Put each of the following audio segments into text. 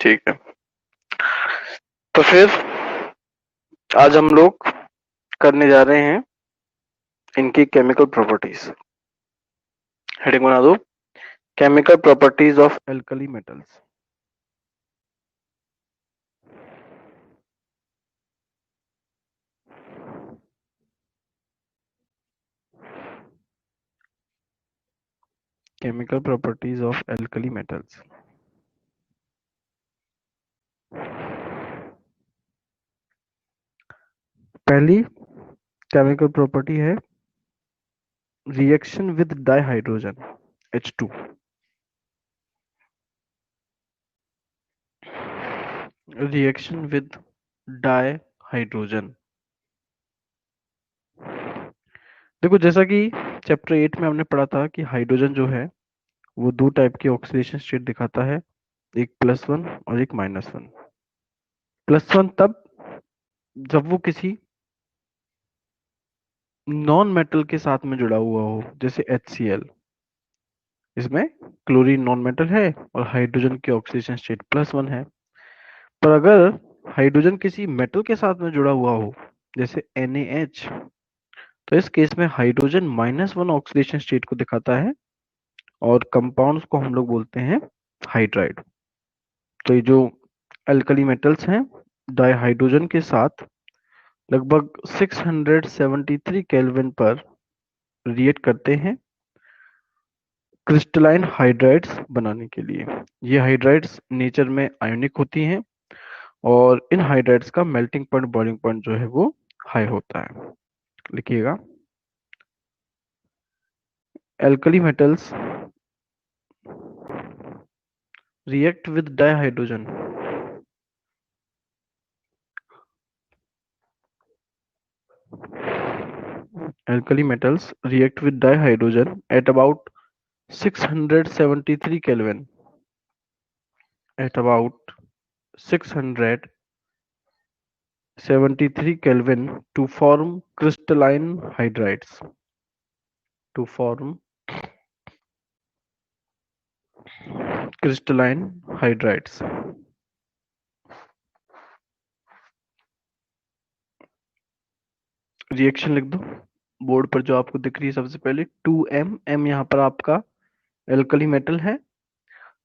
ठीक है। तो फिर आज हम लोग करने जा रहे हैं इनकी केमिकल प्रॉपर्टीज। हेडिंग बना दो, chemical properties of alkali metals. Chemical properties of alkali metals. पहली केमिकल प्रॉपर्टी है reaction with dihydrogen H2। Reaction with dihydrogen. देखो, जैसा कि चैप्टर 8 में हमने पढ़ा था कि हाइड्रोजन जो है वो दो टाइप की ऑक्सीडेशन स्टेट दिखाता है, एक +1 और एक -1। +1 तब जब वो किसी नॉन मेटल के साथ में जुड़ा हुआ हो, जैसे HCl। इसमें क्लोरीन नॉन मेटल है और हाइड्रोजन की ऑक्सीडेशन स्टेट +1 है। पर अगर हाइड्रोजन किसी मेटल के साथ में जुड़ा हुआ हो, जैसे NaH, तो इस केस में हाइड्रोजन -1 ऑक्सीडेशन स्टेट को दिखाता है और कंपाउंड्स को हम लोग बोलते हैं हाइड्राइड। तो ये जो अल्कली मेटल्स हैं डाइहाइड्रोजन के साथ लगभग 673 केल्विन पर रिएक्ट करते हैं क्रिस्टलाइन हाइड्राइड्स बनाने के लिए। ये हाइड्राइड्स नेचर में आयोनिक होती हैं और इन हाइड्राइड्स का मेल्टिंग पॉइंट, बॉइलिंग पॉइंट जो है वो हाई होता है। लिखिएगा, alkali metals react with dihydrogen alkali metals react with dihydrogen at about 673 Kelvin, at about 673 Kelvin to form crystalline hydrides, to form crystalline hydrides। Reaction लिख दो board पर जो आपको दिख रही है। सबसे पहले 2M, M यहाँ पर आपका एल्कली मेटल है।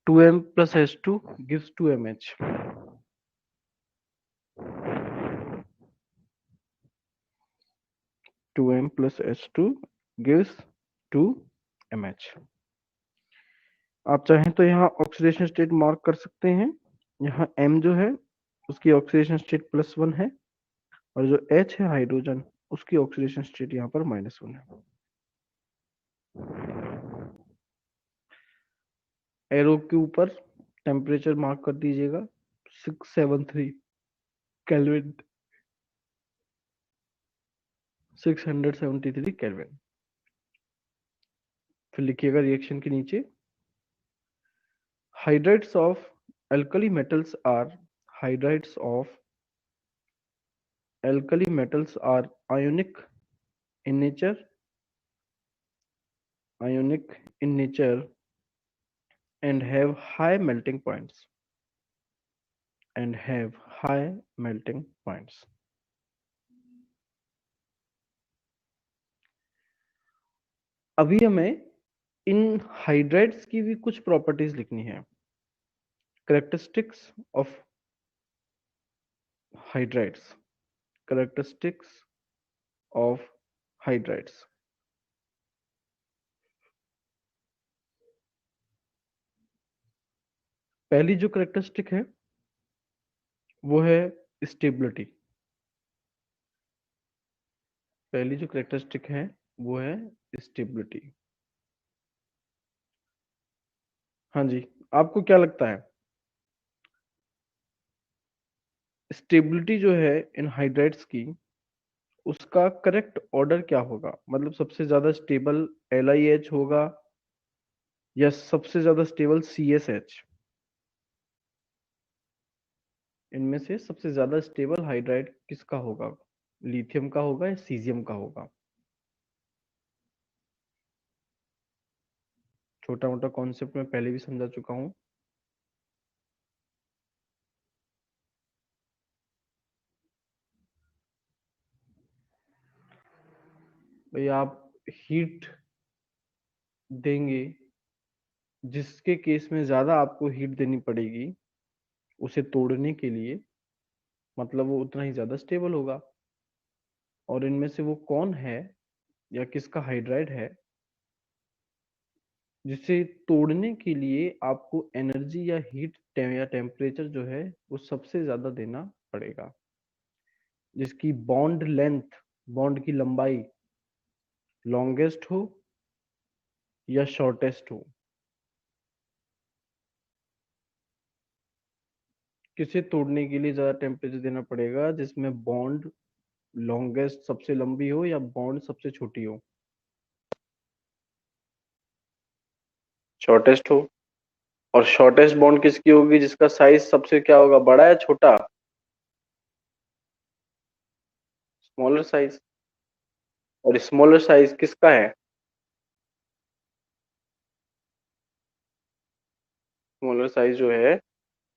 2M plus H2 gives 2MH। 2M plus H2 gives 2MH। आप चाहें तो यहाँ ऑक्सीडेशन स्टेट मार्क कर सकते हैं। यहाँ M जो है उसकी ऑक्सीडेशन स्टेट +1 है और जो H है हाइड्रोजन, उसकी ऑक्सीडेशन स्टेट यहाँ पर -1 है। एरो के ऊपर टेम्परेचर मार्क कर दीजिएगा 673 केल्विन, 673 केल्विन। फिर लिखिएगा रिएक्शन के नीचे, hydrides of alkali metals are hydrides of alkali metals are ionic in nature, ionic in nature and have high melting points, and have high melting points। अभी हमें इन hydrides की भी कुछ प्रॉपर्टीज लिखनी है। Characteristics of hydrides, characteristics of hydrides. पहली जो characteristic है वो है स्टेबिलिटी। पहली जो कैरेक्टरिस्टिक है वो है स्टेबिलिटी। हाँ जी, आपको क्या लगता है स्टेबिलिटी जो है इन हाइड्राइड्स की, उसका करेक्ट ऑर्डर क्या होगा? मतलब सबसे ज्यादा स्टेबल LiH होगा या सबसे ज्यादा स्टेबल CSH? इनमें से सबसे ज्यादा स्टेबल हाइड्राइड किसका होगा? लिथियम का होगा या सीजियम का होगा? छोटा मोटा कॉन्सेप्ट में पहले भी समझा चुका हूं। भाई आप हीट देंगे, जिसके केस में ज्यादा आपको हीट देनी पड़ेगी उसे तोड़ने के लिए, मतलब वो उतना ही ज्यादा स्टेबल होगा। और इनमें से वो कौन है या किसका हाइड्राइड है जिसे तोड़ने के लिए आपको एनर्जी या हीट या टेम्परेचर जो है वो सबसे ज्यादा देना पड़ेगा, जिसकी बॉन्ड लेंथ, बॉन्ड की लंबाई लॉन्गेस्ट हो या शॉर्टेस्ट हो। किसे तोड़ने के लिए ज्यादा टेम्परेचर देना पड़ेगा, जिसमें बॉन्ड लॉन्गेस्ट सबसे लंबी हो या बॉन्ड सबसे छोटी हो। शॉर्टेस्ट हो। और शॉर्टेस्ट बॉन्ड किसकी होगी, जिसका साइज सबसे क्या होगा, बड़ा या छोटा, स्मॉलर साइज। और स्मॉलर साइज किसका है, स्मॉलर साइज जो है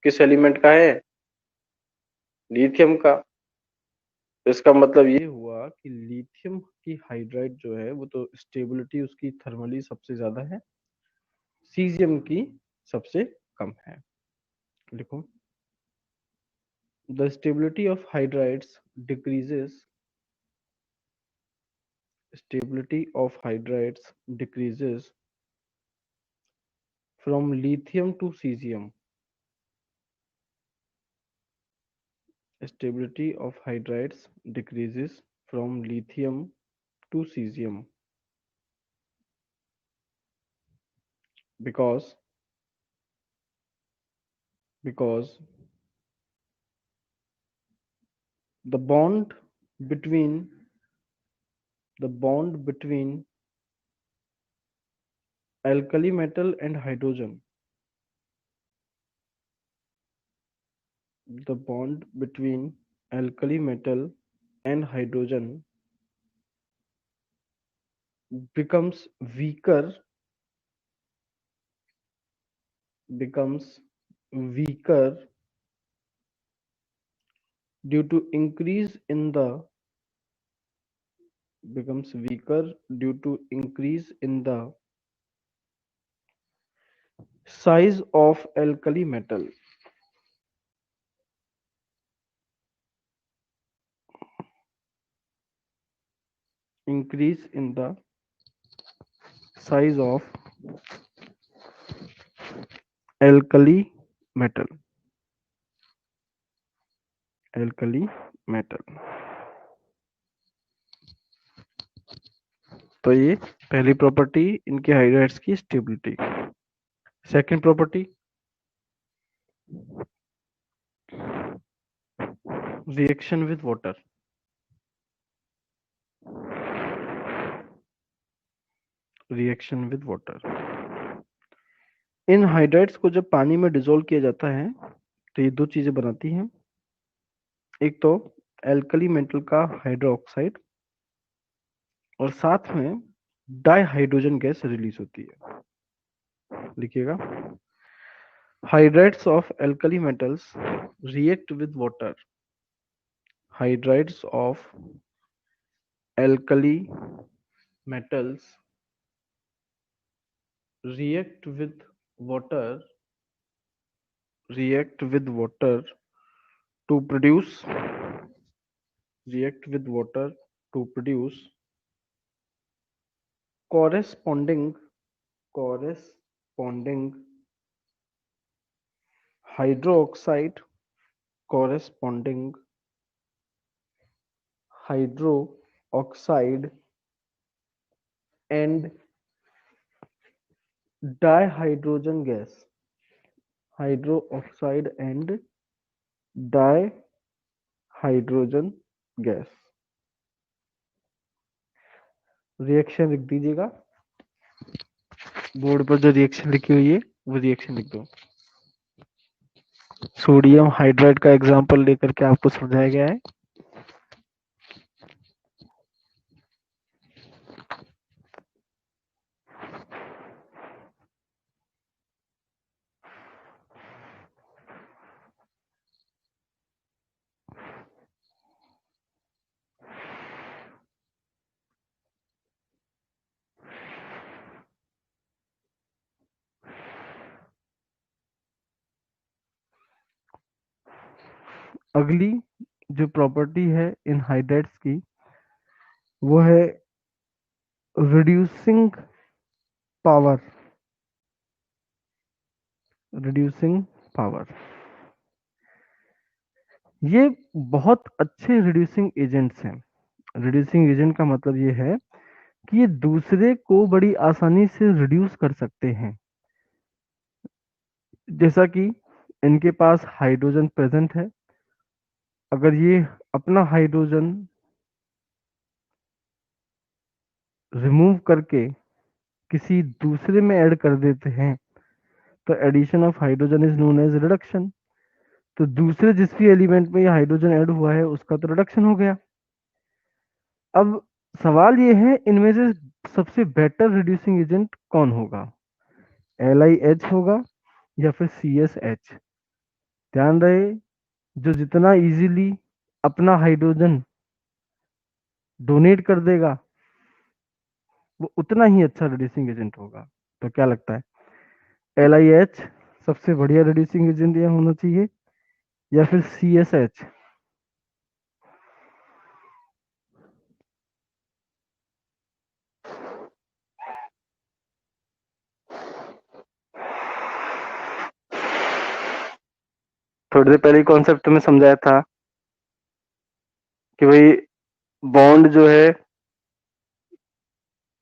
किस एलिमेंट का है, लिथियम का। तो इसका मतलब ये हुआ कि लिथियम की हाइड्राइड जो है वो तो स्टेबिलिटी उसकी थर्मली सबसे ज्यादा है, सीजियम की सबसे कम है। लिखो, the stability of hydrides decreases, stability of hydrides decreases from lithium to cesium. Stability of hydrides decreases from lithium to cesium because because the between bond between alkali metal and hydrogen, the bond between alkali metal and hydrogen becomes weaker, becomes weaker due to increase in the becomes weaker due to increase in the size of alkali metal. Increase in the size of alkali metal. Alkali metal. तो ये पहली property इनके hydrides की stability. Second property, reaction with water. Reaction with water, in hydrides को जब पानी में dissolve किया जाता है तो ये दो चीजें बनाती हैं। एक तो एल्कली मेटल का हाइड्रोक्साइड और साथ में डाई हाइड्रोजन गैस रिलीज होती है। लिखिएगा, hydrides of alkali metals react with water. Hydrides of alkali metals react with water react with water to produce react with water to produce corresponding corresponding hydroxide corresponding hydroxide and dihydrogen gas, hydroxide and dihydrogen gas। Reaction लिख दीजिएगा, board पर जो reaction लिखी हुई है वो reaction लिख दो। सोडियम हाइड्राइड का एग्जांपल लेकर के आपको समझाया गया है। अगली जो प्रॉपर्टी है इन हाइड्राइड्स की वो है रिड्यूसिंग पावर। रिड्यूसिंग पावर, ये बहुत अच्छे रिड्यूसिंग एजेंट्स हैं। रिड्यूसिंग एजेंट का मतलब ये है कि ये दूसरे को बड़ी आसानी से रिड्यूस कर सकते हैं। जैसा कि इनके पास हाइड्रोजन प्रेजेंट है, अगर ये अपना हाइड्रोजन रिमूव करके किसी दूसरे में ऐड कर देते हैं तो addition of hydrogen is known as reduction. तो दूसरे जिस भी एलिमेंट में ये हाइड्रोजन ऐड हुआ है उसका तो रिडक्शन हो गया। अब सवाल ये है इनमें से सबसे बेटर रिड्यूसिंग एजेंट कौन होगा, LiH होगा या फिर CSH। ध्यान रहे, जो जितना इजीली अपना हाइड्रोजन डोनेट कर देगा वो उतना ही अच्छा रिड्यूसिंग एजेंट होगा। तो क्या लगता है, LiH सबसे बढ़िया रिड्यूसिंग एजेंट यह होना चाहिए या फिर CSH। थोड़ी देर पहले कॉन्सेप्ट तुम्हें समझाया था कि भाई बॉन्ड जो है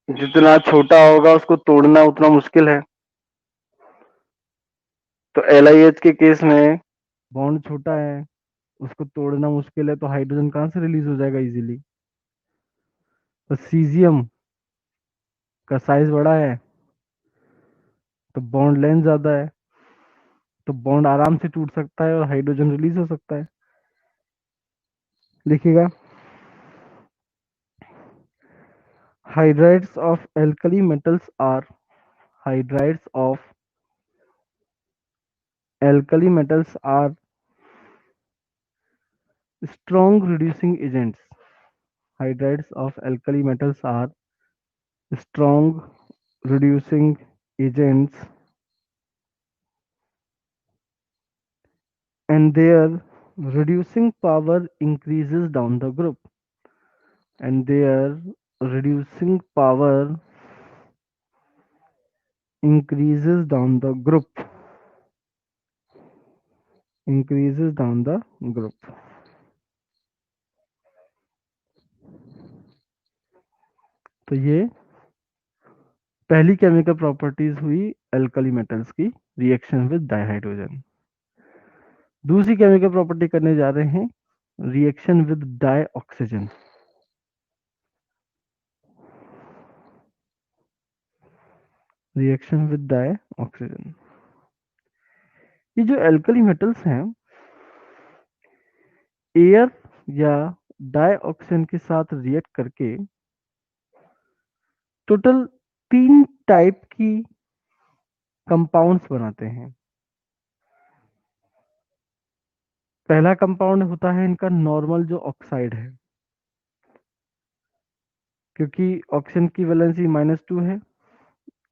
जितना छोटा होगा उसको तोड़ना उतना मुश्किल है। तो LiH के केस में बॉन्ड छोटा है, उसको तोड़ना मुश्किल है, तो हाइड्रोजन कहाँ से रिलीज हो जाएगा इजीली। तो सीजियम का साइज बड़ा है तो बॉन्ड लेंथ ज्यादा है, तो बॉन्ड आराम से टूट सकता है और हाइड्रोजन रिलीज हो सकता है। लिखिएगा, hydrides of alkali metals are hydrides of alkali metals are strong reducing agents. Hydrides of alkali metals are strong reducing agents and their reducing power increases down the group. And their reducing power increases down the group. Increases down the group. तो ये पहली chemical properties हुई alkali metals की, reaction with dihydrogen. दूसरी chemical property करने जा रहे हैं reaction with dioxygen. Reaction with dioxygen, ये जो एल्कली मेटल्स हैं एयर या डाई ऑक्सीजन के साथ रिएक्ट करके टोटल 3 टाइप की कंपाउंड्स बनाते हैं। पहला कंपाउंड होता है इनका नॉर्मल जो ऑक्साइड है, क्योंकि ऑक्सीजन की वैलेंसी -2 है,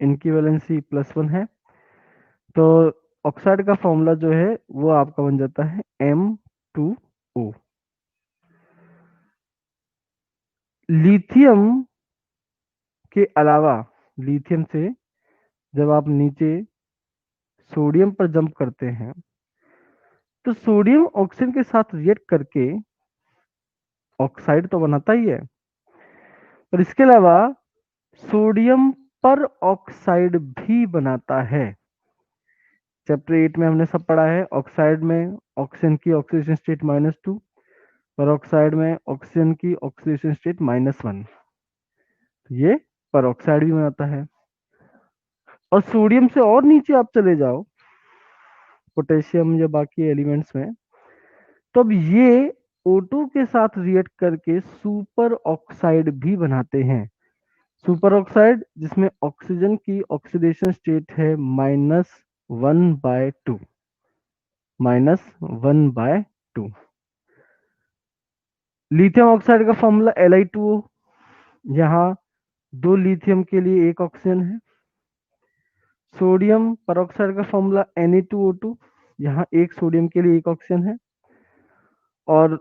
इनकी वैलेंसी +1 है, तो ऑक्साइड का फॉर्मूला जो है वो आपका बन जाता है M2O। लिथियम के अलावा, लिथियम से जब आप नीचे सोडियम पर जंप करते हैं तो सोडियम ऑक्सीजन के साथ रिएक्ट करके ऑक्साइड तो बनाता ही है, और इसके अलावा सोडियम पर ऑक्साइड भी बनाता है। चैप्टर 8 में हमने सब पढ़ा है, ऑक्साइड में ऑक्सीजन की ऑक्सीडेशन स्टेट -2, पर ऑक्साइड में ऑक्सीजन की ऑक्सीडेशन स्टेट -1। तो ये पर ऑक्साइड भी बनाता है। और सोडियम से और नीचे आप चले जाओ पोटेशियम या बाकी एलिमेंट्स में, तो अब ये O2 के साथ रिएक्ट करके सुपर ऑक्साइड भी बनाते हैं। सुपर ऑक्साइड जिसमें ऑक्सीजन की ऑक्सीडेशन स्टेट है -1/2, -1/2। लिथियम ऑक्साइड का फॉर्मूला Li2O, यहाँ 2 लिथियम के लिए 1 ऑक्सीजन है। सोडियम परऑक्साइड का फॉर्मूला Na2O2, यहाँ 1 सोडियम के लिए 1 ऑक्सीजन है। और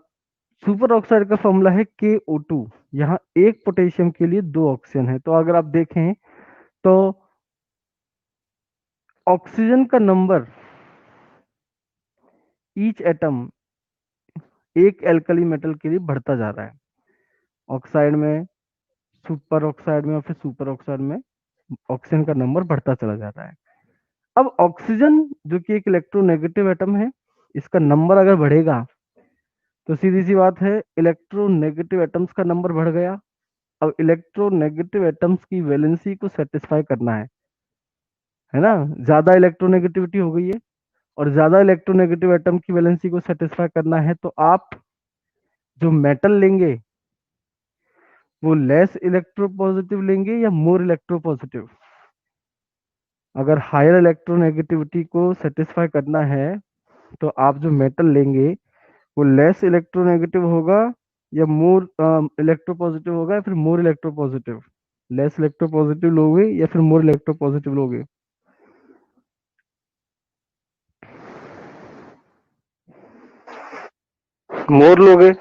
सुपर ऑक्साइड का फॉर्मूला है KO2। यहाँ एक पोटेशियम के लिए दो ऑक्सीजन है। तो अगर आप देखें तो ऑक्सीजन का नंबर ईच एटम एक एल्कली मेटल के लिए बढ़ता जा रहा है, ऑक्साइड में, सुपर ऑक्साइड में और फिर सुपर ऑक्साइड में ऑक्सीजन का नंबर बढ़ता चला जा रहा है। अब ऑक्सीजन जो कि एक इलेक्ट्रोनेगेटिव एटम है, इसका नंबर अगर बढ़ेगा तो सीधी सी बात है इलेक्ट्रोनेगेटिव एटम्स का नंबर बढ़ गया। अब इलेक्ट्रोनेगेटिव एटम्स की वैलेंसी को सेटिस्फाई करना है ना, ज्यादा इलेक्ट्रोनेगेटिविटी हो गई है और ज्यादा इलेक्ट्रोनेगेटिव एटम की वैलेंसी को सेटिस्फाई करना है, तो आप जो मेटल लेंगे वो लेस इलेक्ट्रोपॉजिटिव लेंगे या मोर इलेक्ट्रोपॉजिटिव। अगर हायर इलेक्ट्रोनेगेटिविटी को सेटिस्फाई करना है तो आप जो मेटल लेंगे वो लेस इलेक्ट्रोनेगेटिव होगा या मोर इलेक्ट्रोपॉजिटिव होगा या फिर मोर इलेक्ट्रोपॉजिटिव। लेस इलेक्ट्रोपॉजिटिव लोगे या फिर मोर इलेक्ट्रोपॉजिटिव लोगे। मोर लोगे।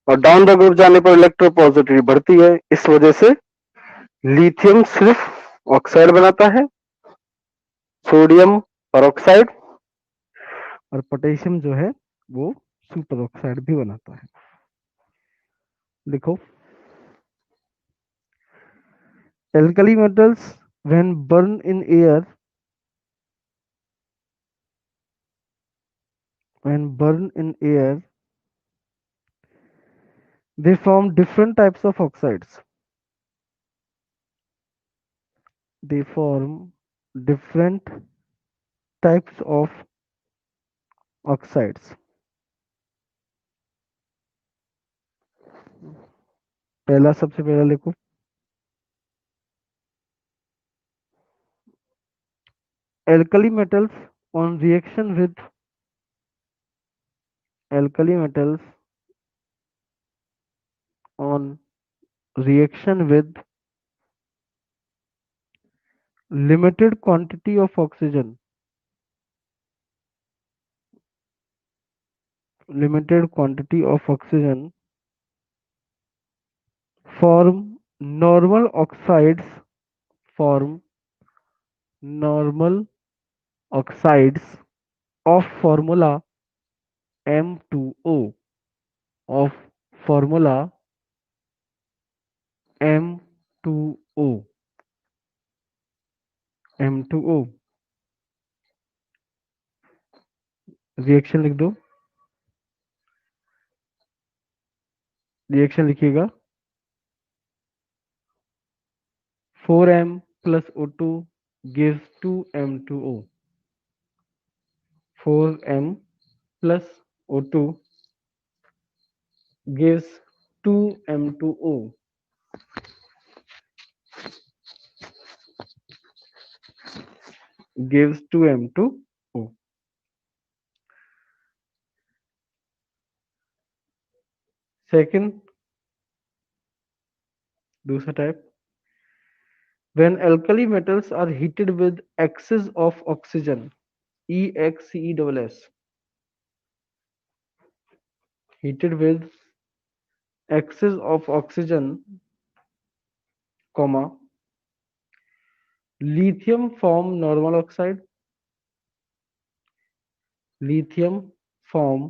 और डाउन द ग्रुप जाने पर इलेक्ट्रोपॉजिटिविटी बढ़ती है, इस वजह से लिथियम सिर्फ ऑक्साइड बनाता है, सोडियम परऑक्साइड, और पोटेशियम जो है वो सुपर ऑक्साइड भी बनाता है। देखो, alkali metals when burned in air, they form different types of oxides. They form different types of oxides. पहला, सबसे पहला लिखो, alkali metals on reaction with alkali metals on reaction with limited quantity of oxygen, limited quantity of oxygen form normal oxides, form normal oxides of formula M2O, of formula M2O, M2O। Reaction लिख दो, reaction लिखिएगा, 4M plus O2 gives 2M2O, 4M plus O2 gives 2M2O, gives 2M2O। Second, दूसरा type, when alkali metals are heated with excess of oxygen, EXCESS, heated with excess of oxygen, comma, lithium form normal oxide, lithium form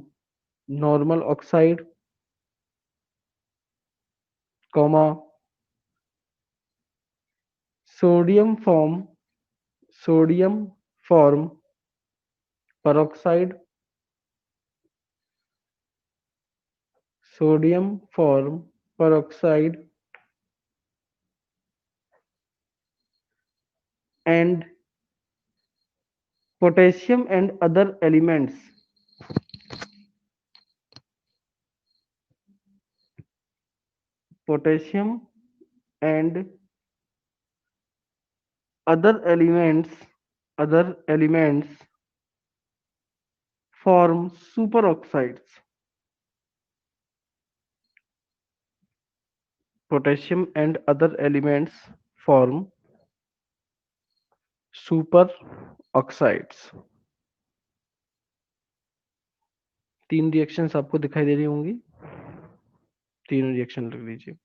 normal oxide, comma, sodium form peroxide, sodium form peroxide, and potassium and other elements, potassium and other elements, other elements form superoxides. Potassium and other elements form superoxides। तीन reactions आपको दिखाई दे रही होंगी, तीन reaction लिख लीजिए।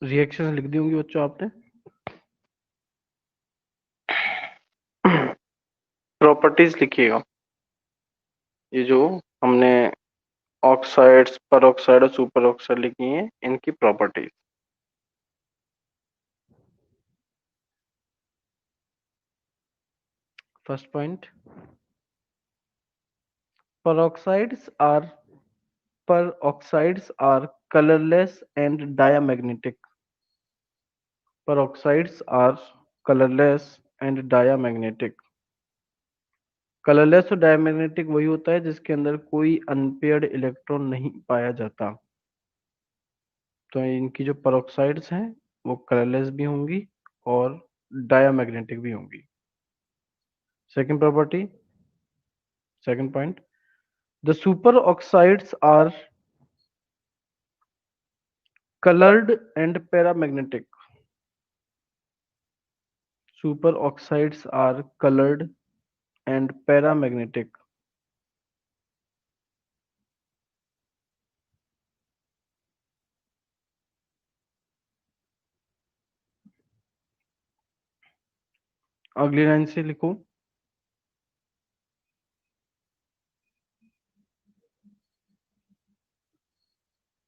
Reaction लिख दी होंगी बच्चों आपने। प्रॉपर्टीज लिखिएगा, ये जो हमने ऑक्साइड्स, पर और सुपर ऑक्साइड लिखी हैं, इनकी properties. First point, peroxides are peroxides are colorless and diamagnetic. Peroxides are colorless and diamagnetic. Colourless और डायमैग्नेटिक वही होता है जिसके अंदर कोई अनपेयर्ड इलेक्ट्रॉन नहीं पाया जाता। तो इनकी जो peroxides हैं वो कलरलेस भी होंगी और डायमैग्नेटिक भी होंगी। Second property, second point, the superoxides are colored and paramagnetic. Superoxides are colored and paramagnetic. अगली लाइन से लिखो,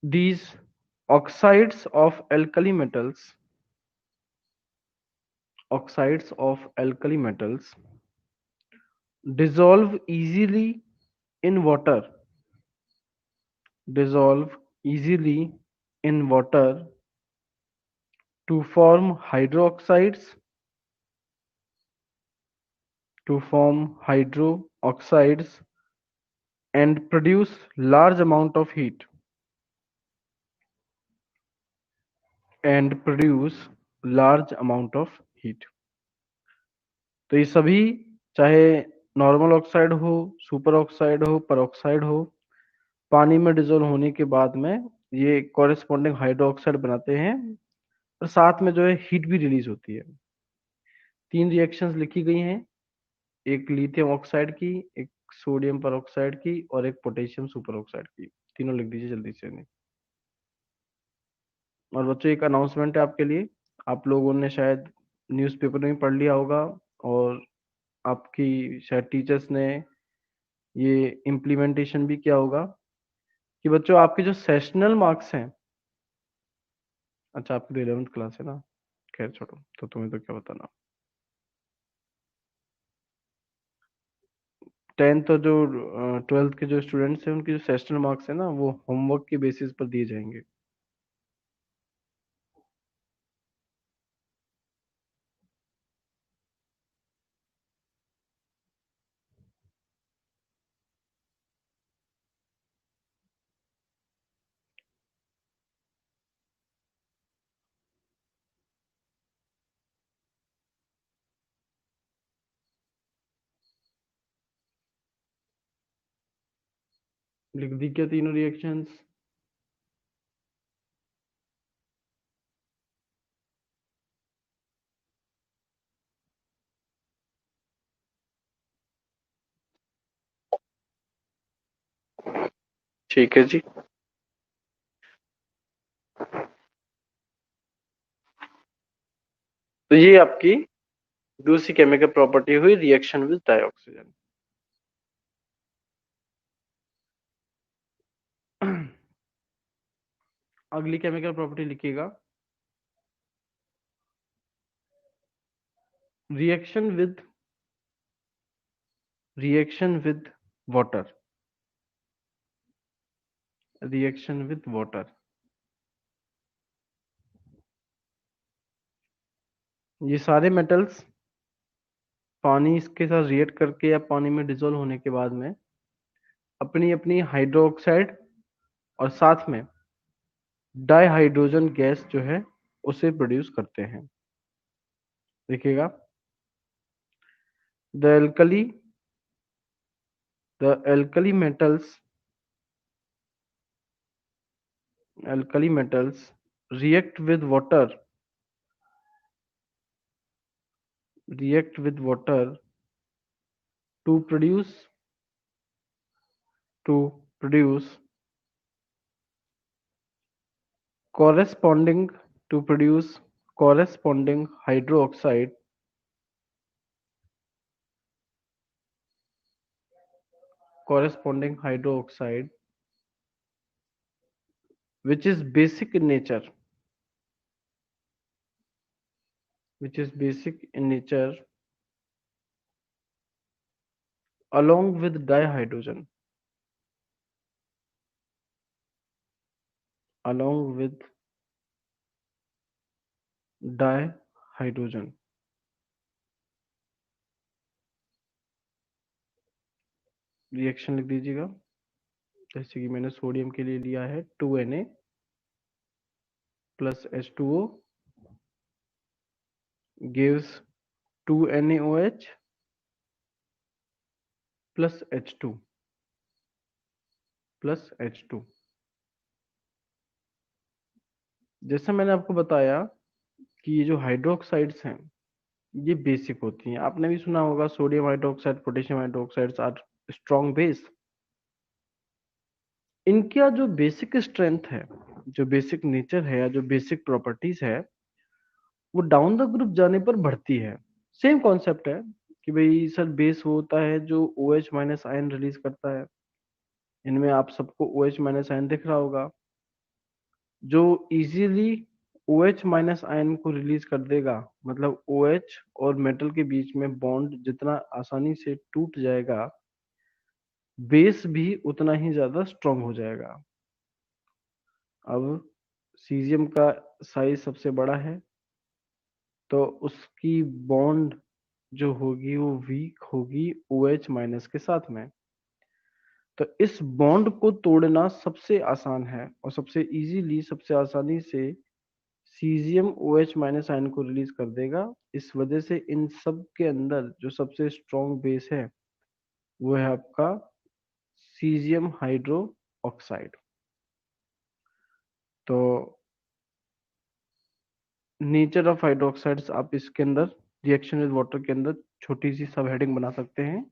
these oxides of alkali metals, oxides of alkali metals dissolve easily in water, dissolve easily in water to form hydroxides, to form hydroxides and produce large amount of heat, and produce large amount of heat. तो ये सभी, चाहे normal oxide हो, super oxide हो, peroxide हो, पानी में dissolve होने के बाद में ये कॉरेस्पॉन्डिंग हाइड्रोक्साइड बनाते हैं और साथ में जो है हीट भी रिलीज होती है। तीन रिएक्शंस लिखी गई हैं, एक लिथियम ऑक्साइड की, एक सोडियम परऑक्साइड की और एक पोटेशियम सुपर ऑक्साइड की। तीनों लिख दीजिए जल्दी से। और बच्चों एक अनाउंसमेंट है आपके लिए, आप लोगों ने शायद न्यूज़पेपर में पढ़ लिया होगा और आपकी शायद टीचर्स ने ये इम्प्लीमेंटेशन भी किया होगा कि बच्चों आपके जो सेशनल मार्क्स हैं, अच्छा आपकी तो 11th क्लास है ना, खैर छोड़ो, तो तुम्हें तो क्या बताना। 10th और जो 12th के जो स्टूडेंट्स हैं उनके जो सेशनल मार्क्स है ना, वो होमवर्क के बेसिस पर दिए जाएंगे। लिख दी क्या तीनों रिएक्शंस? ठीक है जी। तो ये आपकी दूसरी केमिकल प्रॉपर्टी हुई रिएक्शन विद डाइऑक्सीजन। अगली केमिकल प्रॉपर्टी लिखिएगा, reaction with water. Reaction with water, ये सारे मेटल्स पानी इसके साथ रिएक्ट करके या पानी में डिसॉल्व होने के बाद में अपनी अपनी हाइड्रोक्साइड और साथ में डाइहाइड्रोजन गैस जो है उसे प्रोड्यूस करते हैं। देखिएगा, the alkali the alkali metals react with water react with water to produce corresponding to produce corresponding hydroxide corresponding hydroxide which is basic in nature, which is basic in nature along with dihydrogen, along with dihydrogen। Reaction लिख दीजिएगा, जैसे कि मैंने sodium के लिए लिया है 2Na plus H2O gives 2NaOH plus H2 plus H2। जैसे मैंने आपको बताया कि ये जो हाइड्रोक्साइड्स हैं ये बेसिक होती हैं। आपने भी सुना होगा sodium hydroxide, potassium hydroxides are strong base. इनका जो बेसिक स्ट्रेंथ है, जो बेसिक नेचर है या जो बेसिक प्रॉपर्टीज है वो डाउन द ग्रुप जाने पर बढ़ती है। सेम कॉन्सेप्ट है कि भाई सर बेस वो होता है जो OH माइनस आयन रिलीज करता है। इनमें आप सबको OH माइनस आयन दिख रहा होगा जो इजीली OH माइनस आयन को रिलीज कर देगा। मतलब OH और मेटल के बीच में बॉन्ड जितना आसानी से टूट जाएगा बेस भी उतना ही ज्यादा स्ट्रांग हो जाएगा। अब सीजियम का साइज सबसे बड़ा है तो उसकी बॉन्ड जो होगी वो वीक होगी OH माइनस के साथ में। तो इस बॉन्ड को तोड़ना सबसे आसान है और सबसे इजीली सबसे आसानी से सीजियम OH माइनस आयन को रिलीज कर देगा। इस वजह से इन सब के अंदर जो सबसे स्ट्रॉन्ग बेस है वो है आपका सीजियम हाइड्रो ऑक्साइड। तो नेचर ऑफ हाइड्रोक्साइड्स आप इसके अंदर रिएक्शन विद वाटर के अंदर छोटी सी सब हेडिंग बना सकते हैं,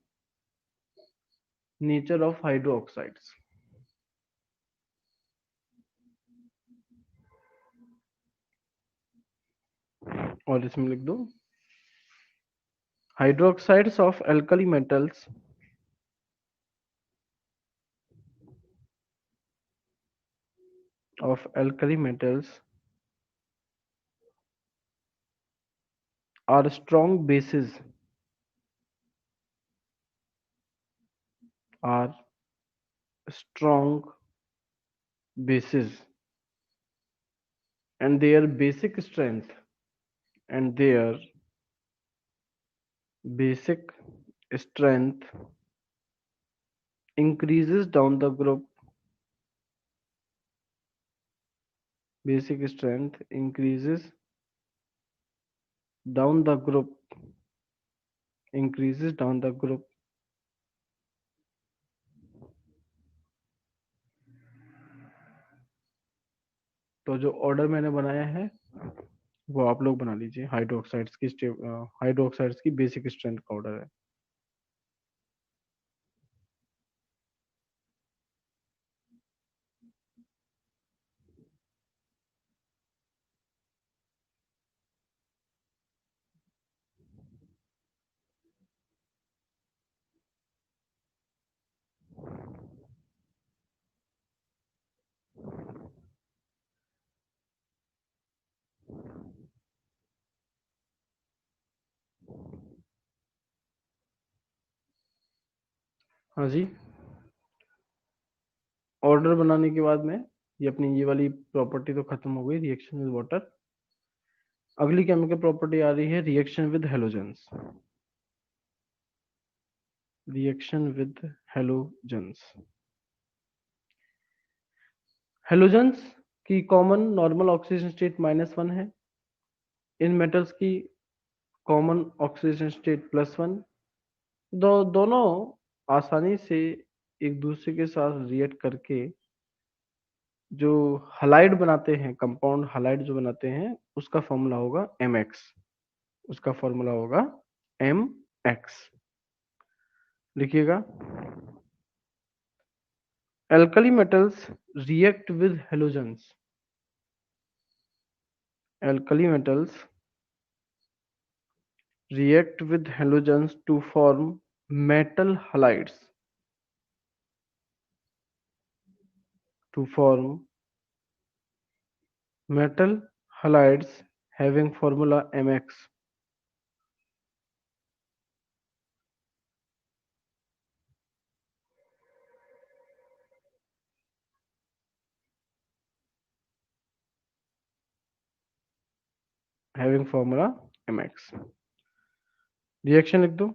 नेचर ऑफ हाइड्रो ऑक्साइड्स। और इसमें लिख दो hydroxides of alkali metals are strong bases are strong bases and their basic strength and their basic strength increases down the group basic strength increases down the group increases down the group। तो जो order मैंने बनाया है वो आप लोग बना लीजिए। हाइड्रोक्साइड्स की बेसिक स्ट्रेंथ का ऑर्डर है। हाँ जी, ऑर्डर बनाने के बाद में ये अपनी ये वाली प्रॉपर्टी तो खत्म हो गई, रिएक्शन विद वाटर। अगली केमिकल प्रॉपर्टी आ रही है reaction with halogens. Reaction with halogens. Halogens की कॉमन नॉर्मल ऑक्सीजन स्टेट -1 है। इन मेटल्स की कॉमन ऑक्सीजन स्टेट +1। दोनों आसानी से एक दूसरे के साथ रिएक्ट करके जो हलाइड बनाते हैं, कंपाउंड हलाइड जो बनाते हैं, उसका फॉर्मूला होगा mx। उसका फॉर्मूला होगा mx। लिखिएगा, alkali metals react with halogens। alkali metals react with halogens to form metal halides, to form metal halides having formula mx। having formula mx। Reaction लिख दो,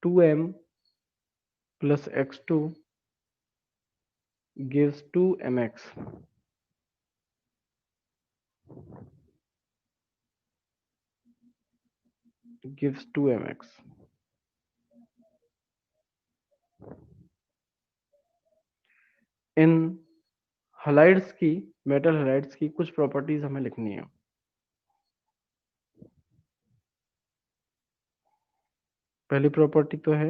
2m plus x2 gives 2mx। gives 2mx। इन halides की, metal halides की कुछ properties हमें लिखनी है। पहली property तो है,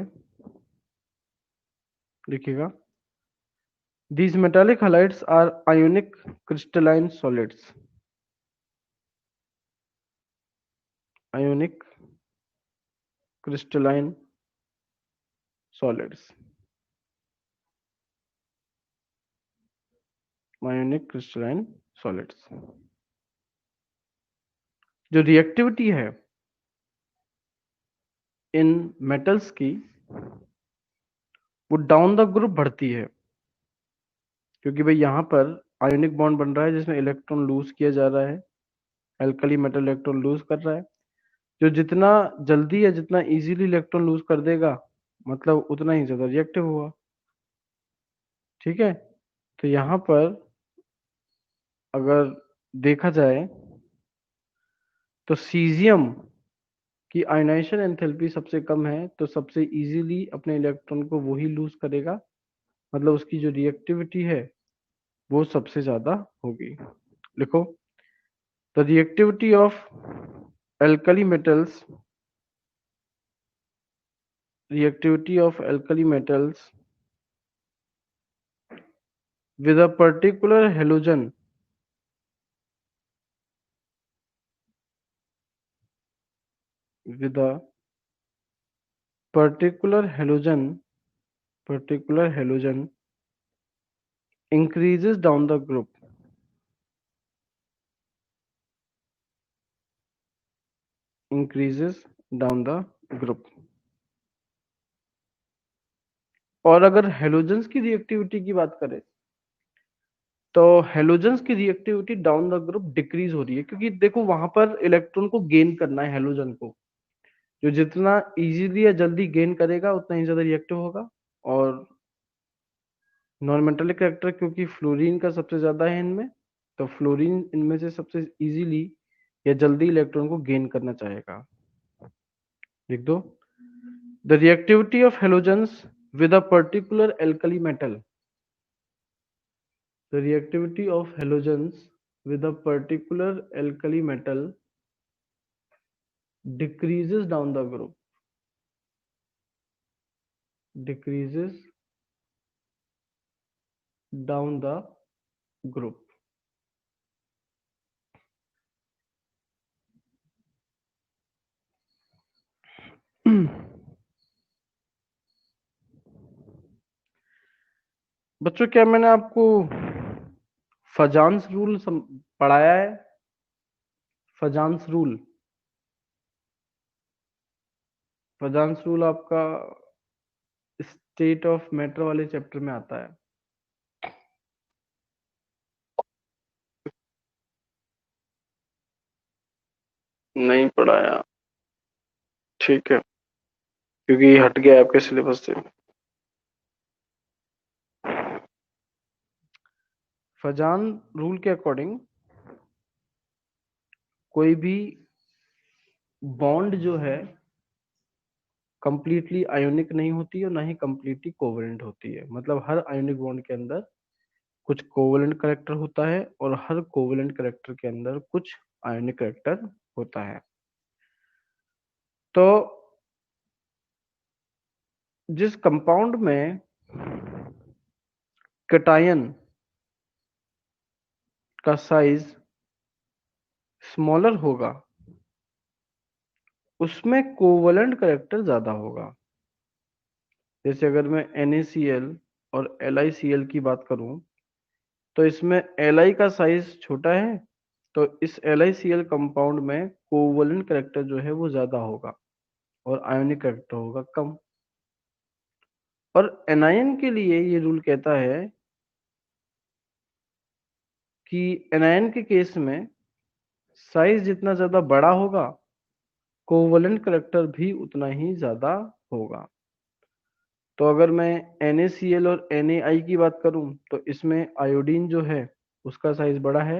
लिखिएगा, these metallic halides are ionic crystalline solids। ionic crystalline solids। ionic crystalline solids। जो रिएक्टिविटी है इन मेटल्स की, वो डाउन द ग्रुप बढ़ती है, क्योंकि भाई यहाँ पर आयोनिक बॉन्ड बन रहा है जिसमें इलेक्ट्रॉन लूज किया जा रहा है। एल्कली मेटल इलेक्ट्रॉन लूज कर रहा है। जो जितना जल्दी या जितना इजीली इलेक्ट्रॉन लूज कर देगा, मतलब उतना ही ज्यादा रिएक्टिव हुआ। ठीक है, तो यहाँ पर अगर देखा जाए तो सीजियम की आयनाइजेशन एंथैल्पी सबसे कम है, तो सबसे इजीली अपने इलेक्ट्रॉन को वही लूज करेगा, मतलब उसकी जो रिएक्टिविटी है वो सबसे ज्यादा होगी। लिखो, the reactivity of alkali metals, reactivity of alkali metals with a particular halogen, with a particular halogen increases down the group, increases down the group। और अगर हेलोजेंस की रिएक्टिविटी की बात करें तो हेलोजेंस की reactivity down the group decrease हो रही है, क्योंकि देखो वहां पर इलेक्ट्रॉन को गेन करना है हेलोजन को। जो जितना इजीली या जल्दी गेन करेगा उतना ही ज्यादा रिएक्टिव होगा। और नॉन मेटालिक कैरेक्टर क्योंकि फ्लोरीन का सबसे ज्यादा है इनमें, तो फ्लोरीन इनमें से सबसे इजीली या जल्दी इलेक्ट्रॉन को गेन करना चाहेगा। लिख दो, the reactivity of halogens with a particular alkali metal, the reactivity of halogens with a particular alkali metal decreases down the group, decreases down the group। बच्चों, क्या मैंने आपको फजान्स रूल पढ़ाया है? फजान्स रूल, फजान्स रूल आपका स्टेट ऑफ मैटर वाले chapter में आता है। नहीं पढ़ाया, ठीक है, क्योंकि ये हट गया आपके सिलेबस से। फजान रूल के अकॉर्डिंग कोई भी बॉन्ड जो है कंप्लीटली आयोनिक नहीं होती और ना ही कंप्लीटली कोवेलेंट होती है। मतलब हर आयोनिक बॉन्ड के अंदर कुछ कोवेलेंट करेक्टर होता है और हर कोवेलेंट करेक्टर के अंदर कुछ आयोनिक करेक्टर होता है। तो जिस कंपाउंड में कैटायन का साइज स्मॉलर होगा उसमें कोवेलेंट करेक्टर ज्यादा होगा। जैसे अगर मैं NaCl और LiCl की बात करूं तो इसमें Li का साइज छोटा है, तो इस LiCl कंपाउंड में कोवेलेंट करेक्टर जो है वो ज्यादा होगा और आयोनिक करेक्टर होगा कम। और एनायन के लिए ये रूल कहता है कि एनायन के केस में साइज जितना ज्यादा बड़ा होगा कोवेलेंट करेक्टर भी उतना ही ज्यादा होगा। तो अगर मैं NaCl और Na की बात करूं तो इसमें आयोडीन जो है उसका साइज बड़ा है,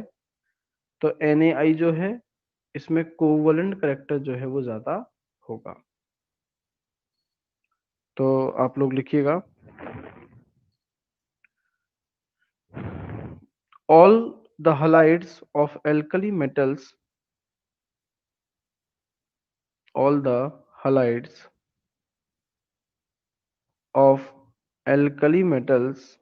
तो Na जो है इसमें कोवेलेंट करेक्टर जो है वो ज्यादा होगा। तो आप लोग लिखिएगा, all the halides of alkali metals, all the halides of alkali metals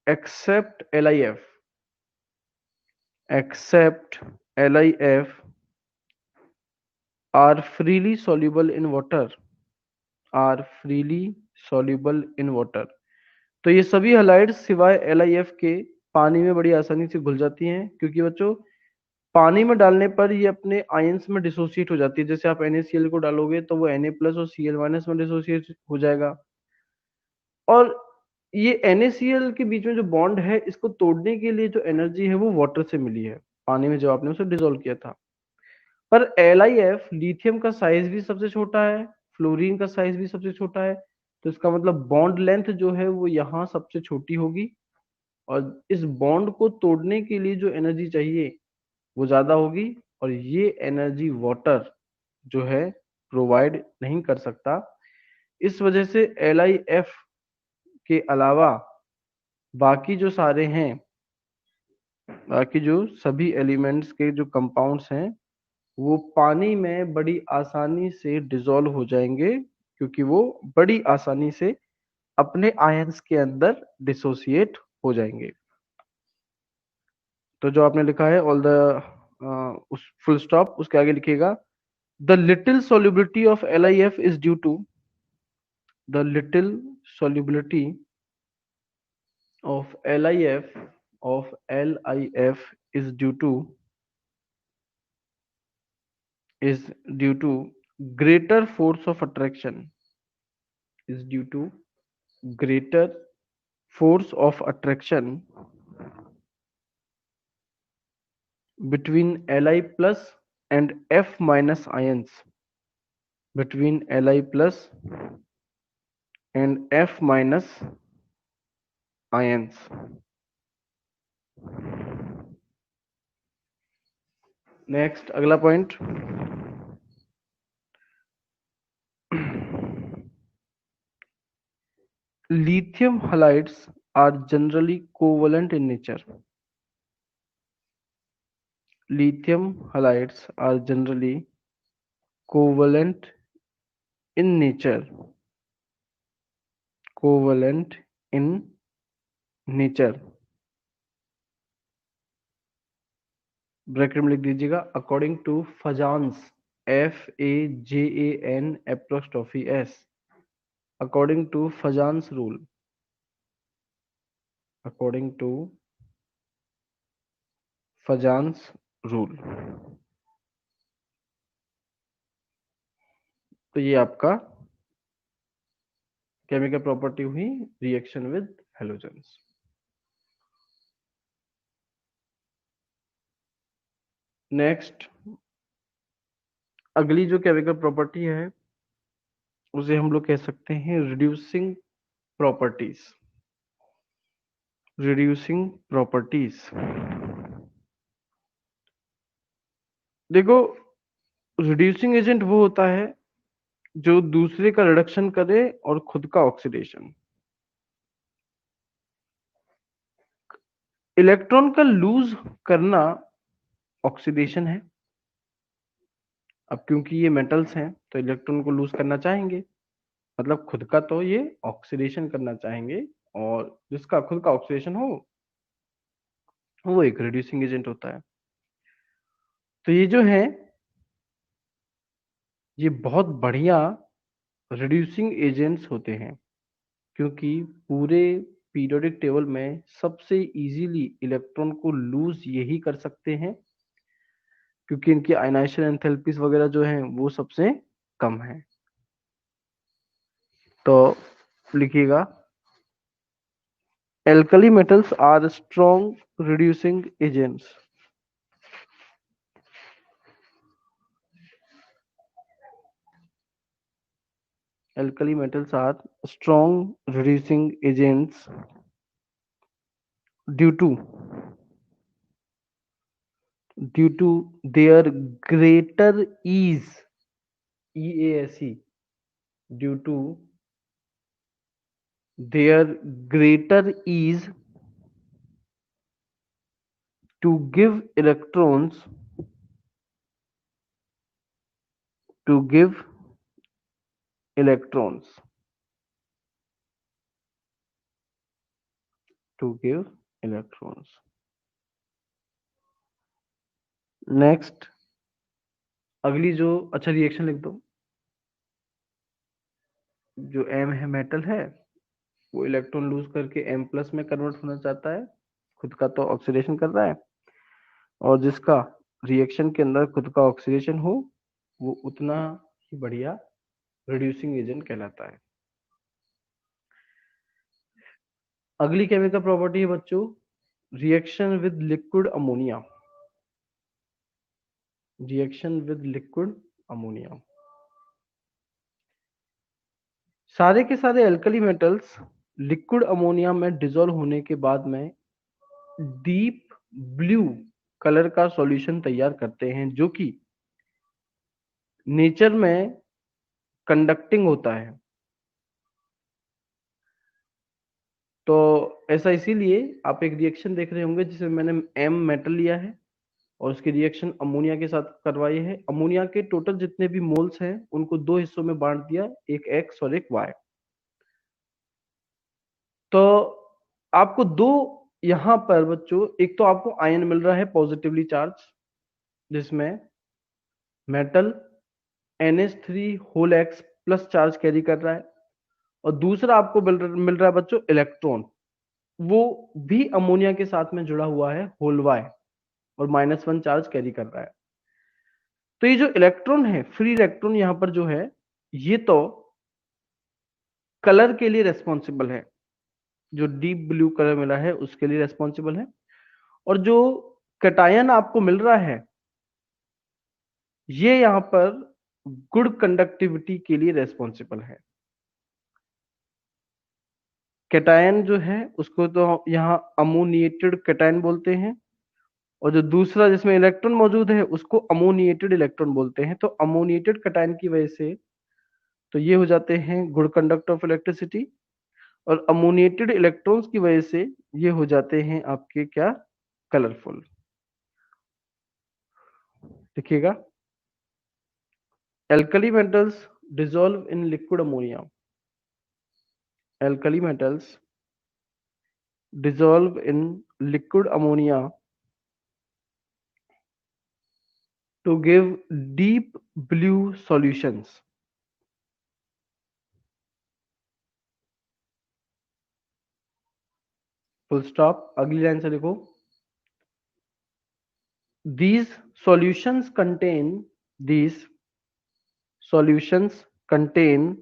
except LiF are freely soluble in water, are freely soluble in water। तो ये सभी हलाइड्स सिवाय LiF के पानी में बड़ी आसानी से घुल जाती हैं, क्योंकि बच्चों पानी में डालने पर ये अपने आयंस में डिसोसिएट हो जाती है। जैसे आप NaCl को डालोगे तो वो Na प्लस और Cl माइनस में डिसोसिएट हो जाएगा। और ये NaCl के बीच में जो बॉन्ड है इसको तोड़ने के लिए जो एनर्जी है वो वाटर से मिली है, पानी में जब आपने उसे डिसोल्व किया था। पर LiF लिथियम का साइज भी सबसे छोटा है, फ्लोरीन का साइज भी सबसे छोटा है, तो इसका मतलब बॉन्ड लेंथ जो है वो यहाँ सबसे छोटी होगी और इस बॉन्ड को तोड़ने के लिए जो एनर्जी चाहिए वो ज्यादा होगी, और ये एनर्जी वाटर जो है प्रोवाइड नहीं कर सकता। इस वजह से LiF के अलावा बाकी जो सारे हैं, बाकी जो सभी एलिमेंट्स के जो कंपाउंड्स हैं वो पानी में बड़ी आसानी से डिसॉल्व हो जाएंगे, क्योंकि वो बड़ी आसानी से अपने आयंस के अंदर डिसोसिएट हो जाएंगे। तो जो आपने लिखा है ऑल द उस फुल स्टॉप उसके आगे लिखिएगा, the little solubility of LiF is due to the little solubility of LiF is due to greater force of attraction, is due to greater force of attraction between Li plus and F minus ions, between Li plus and F minus ions। Next अगला point, lithium halides are generally covalent in nature, lithium halides are generally covalent in nature, covalent in nature। Bracket में लिख दीजिएगा according to Fajans, FAJAN apostrophe S, according to Fajans rule, according to Fajans rule. तो ये आपका chemical property हुई reaction with halogens. Next, अगली जो chemical property है उसे हम लोग कह सकते हैं रिड्यूसिंग प्रॉपर्टीज। रिड्यूसिंग प्रॉपर्टीज, देखो रिड्यूसिंग एजेंट वो होता है जो दूसरे का रिडक्शन करे और खुद का ऑक्सीडेशन। इलेक्ट्रॉन का लूज करना ऑक्सीडेशन है। अब क्योंकि ये मेटल्स हैं तो इलेक्ट्रॉन को लूज करना चाहेंगे, मतलब खुद का तो ये ऑक्सीडेशन करना चाहेंगे, और जिसका खुद का ऑक्सीडेशन हो वो एक रिड्यूसिंग एजेंट होता है। तो ये जो है ये बहुत बढ़िया रिड्यूसिंग एजेंट्स होते हैं, क्योंकि पूरे पीरियोडिक टेबल में सबसे इजीली इलेक्ट्रॉन को लूज यही कर सकते हैं, क्योंकि इनकी आयनाइजेशन एंथैल्पीज वगैरह जो है वो सबसे कम है। तो लिखिएगा, alkali metals are strong reducing agents. Alkali metals are strong reducing agents due to their greater ease, EASE, due to their greater ease to give electrons, to give electrons, to give electrons. Next, अगली जो, अच्छा reaction लिख दो। जो M है metal है, वो electron lose करके M प्लस में कन्वर्ट होना चाहता है, खुद का तो ऑक्सीडेशन कर रहा है, और जिसका रिएक्शन के अंदर खुद का ऑक्सीडेशन हो वो उतना ही बढ़िया रिड्यूसिंग एजेंट कहलाता है। अगली केमिकल प्रॉपर्टी है बच्चों reaction with liquid ammonia. Reaction with liquid ammonia, सारे के सारे एल्कली मेटल्स लिक्विड अमोनिया में डिसॉल्व होने के बाद में डीप ब्लू कलर का सॉल्यूशन तैयार करते हैं, जो कि नेचर में कंडक्टिंग होता है। तो ऐसा इसीलिए आप एक रिएक्शन देख रहे होंगे जिसमें मैंने एम मेटल लिया है और उसकी रिएक्शन अमोनिया के साथ करवाई है। अमोनिया के टोटल जितने भी मोल्स हैं उनको दो हिस्सों में बांट दिया, एक एक्स और एक वाई। तो आपको दो यहां पर बच्चों, एक तो आपको आयन मिल रहा है पॉजिटिवली चार्ज जिसमें metal NH3 whole x plus charge carry कर रहा है, और दूसरा आपको मिल रहा है बच्चों इलेक्ट्रॉन, वो भी अमोनिया के साथ में जुड़ा हुआ है होल वाई और -1 चार्ज कैरी कर रहा है। तो ये जो इलेक्ट्रॉन है, फ्री इलेक्ट्रॉन यहां पर जो है, ये तो कलर के लिए रेस्पॉन्सिबल है, जो डीप ब्लू कलर मिला है उसके लिए रेस्पॉन्सिबल है, और जो कैटायन आपको मिल रहा है ये यहां पर गुड कंडक्टिविटी के लिए रेस्पॉन्सिबल है। कैटायन जो है उसको तो यहाँ अमोनिएटेड कैटायन बोलते हैं, और जो दूसरा जिसमें इलेक्ट्रॉन मौजूद है उसको अमोनिएटेड इलेक्ट्रॉन बोलते हैं। तो अमोनिएटेड कैटायन की वजह से तो ये हो जाते हैं गुड कंडक्टर ऑफ इलेक्ट्रिसिटी, और अमोनिएटेड इलेक्ट्रॉन्स की वजह से ये हो जाते हैं आपके क्या, कलरफुल। देखिएगा, alkali metals dissolve in liquid ammonia. Alkali metals dissolve in liquid ammonia to give deep blue solutions. Full stop। अगली लाइन से देखो, these solutions contain contain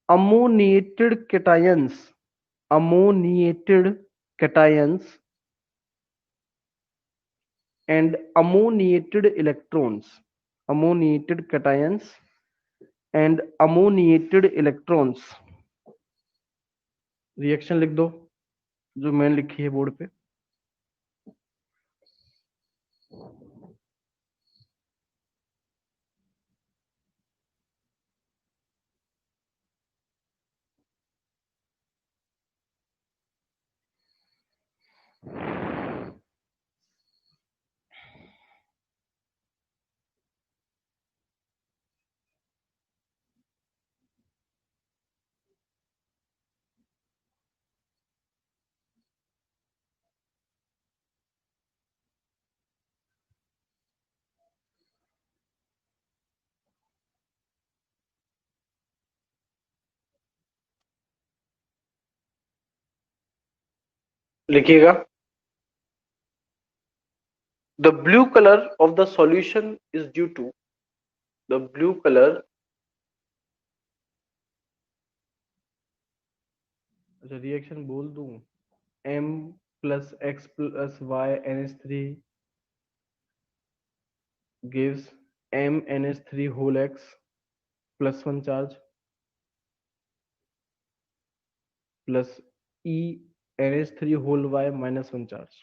ammoniated cations, ammoniated cations and ammoniated electrons, ammoniated cations and ammoniated electrons। Reaction लिख दो जो मैंने लिखी है board पे। लिखिएगा। The blue color of the solution is due to the blue color। अच्छा रिएक्शन बोल दूं। M plus X plus Y NH3 gives M NH3 whole X plus 1 charge plus E NH3 whole Y minus 1 charge।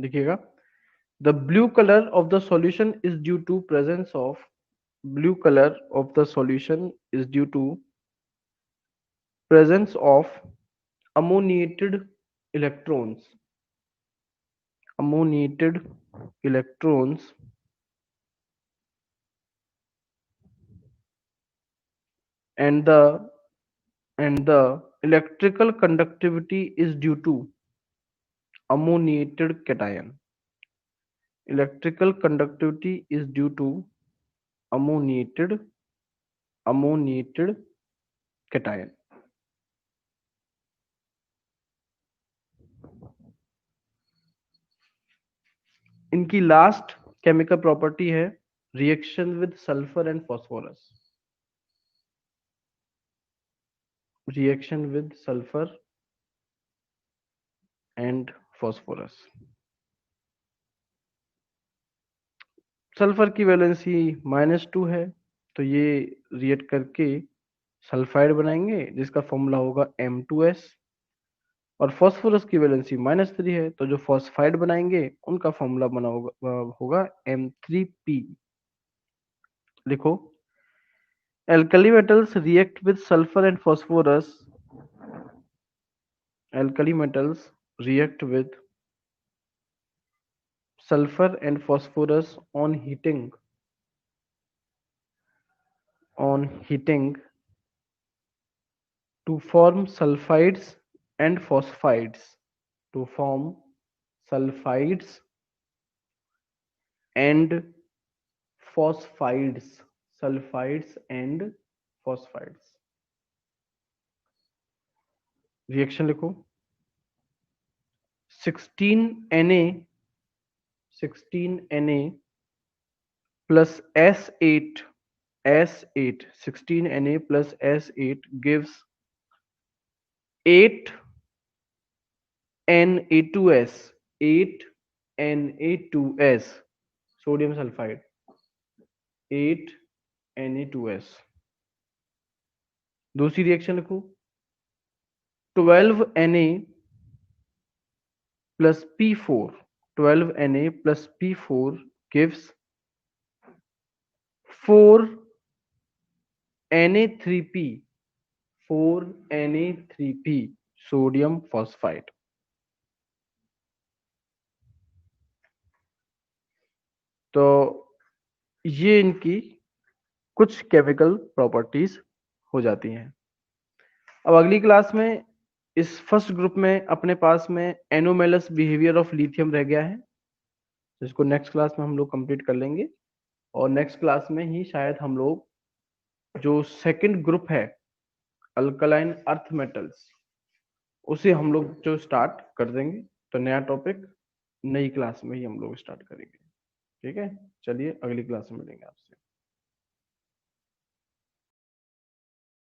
देखिएगा। The blue color of the solution is due to presence of blue color of the solution is due to presence of ammoniated electrons, ammoniated electrons and the electrical conductivity is due to ammoniated cation। Electrical conductivity is due to ammoniated cation। इनकी last chemical property है reaction with sulphur and phosphorus, reaction with sulphur and phosphorus. Sulphur की valency -2 है तो ये react करके sulphide बनाएंगे जिसका formula होगा M2S, और फास्फोरस की वैलेंसी -3 है तो जो फॉस्फाइड बनाएंगे उनका फॉर्मूला बना होगा M3P। लिखो। Alkali metals react with sulfur and phosphorus, alkali metals react with sulfur and phosphorus on heating to form sulfides and phosphides, to form sulfides and phosphides, sulfides and phosphides। Reaction लिखो। 16Na plus S8 16Na plus S8 gives 8Na2S, 8Na2S sodium sulfide, 8Na2S। दूसरी reaction लिखो। 12Na plus P4, 12Na plus P4 gives 4Na3P, 4Na3P sodium phosphide। तो ये इनकी कुछ chemical properties हो जाती हैं। अब अगली क्लास में इस फर्स्ट ग्रुप में अपने पास में एनोमेलस बिहेवियर ऑफ लिथियम रह गया है, जिसको नेक्स्ट क्लास में हम लोग कंप्लीट कर लेंगे। और नेक्स्ट क्लास में ही शायद हम लोग जो सेकंड ग्रुप है अल्कलाइन अर्थ मेटल्स उसे हम लोग जो स्टार्ट कर देंगे। तो नया टॉपिक नई क्लास में ही हम लोग स्टार्ट करेंगे। ठीक है, चलिए अगली क्लास में मिलेंगे आपसे।